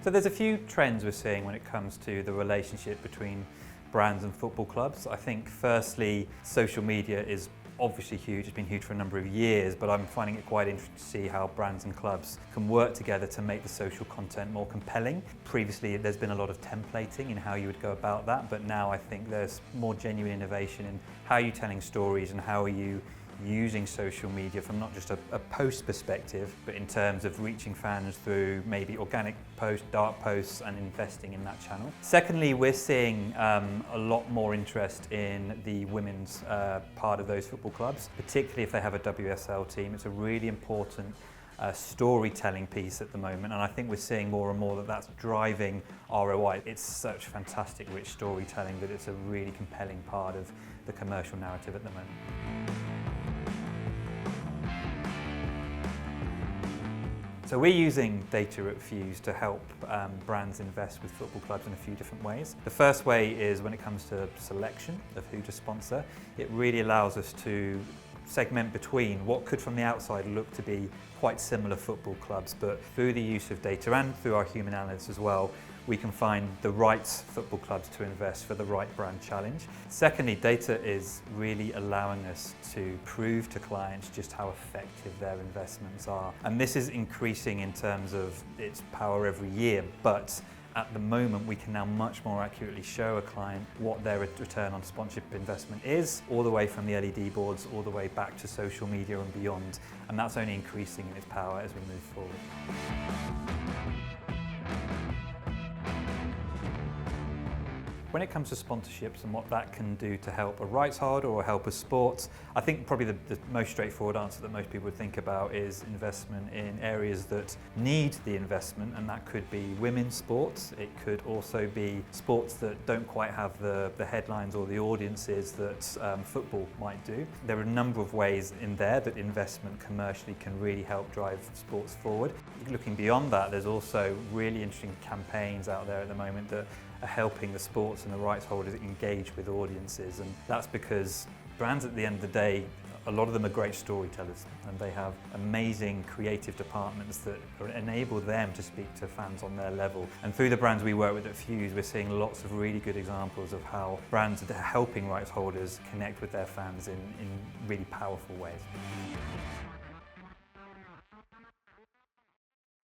So there's a few trends we're seeing when it comes to the relationship between brands and football clubs. I think firstly, social media is obviously huge. It's been huge for a number of years, but I'm finding it quite interesting to see how brands and clubs can work together to make the social content more compelling. Previously, there's been a lot of templating in how you would go about that, but now I think there's more genuine innovation in how you're telling stories and how are you using social media from not just a post perspective, but in terms of reaching fans through maybe organic posts, dark posts, and investing in that channel. Secondly, we're seeing a lot more interest in the women's part of those football clubs, particularly if they have a WSL team. It's a really important storytelling piece at the moment, and I think we're seeing more and more that that's driving ROI. It's such fantastic rich storytelling that it's a really compelling part of the commercial narrative at the moment. So we're using data at Fuse to help brands invest with football clubs in a few different ways. The first way is when it comes to selection of who to sponsor. It really allows us to segment between what could from the outside look to be quite similar football clubs, but through the use of data and through our human analysts as well, we can find the right football clubs to invest for the right brand challenge. Secondly, data is really allowing us to prove to clients just how effective their investments are. And this is increasing in terms of its power every year, but at the moment, we can now much more accurately show a client what their return on sponsorship investment is, all the way from the LED boards, all the way back to social media and beyond. And that's only increasing in its power as we move forward. When it comes to sponsorships and what that can do to help a rights holder or help a sport, I think probably the most straightforward answer that most people would think about is investment in areas that need the investment, and that could be women's sports. It could also be sports that don't quite have the headlines or the audiences that football might do. There are a number of ways in there that investment commercially can really help drive sports forward. Looking beyond that, there's also really interesting campaigns out there at the moment that are helping the sports and the rights holders engage with audiences, and that's because brands at the end of the day, a lot of them are great storytellers, and they have amazing creative departments that enable them to speak to fans on their level. And through the brands we work with at Fuse, we're seeing lots of really good examples of how brands are helping rights holders connect with their fans in really powerful ways.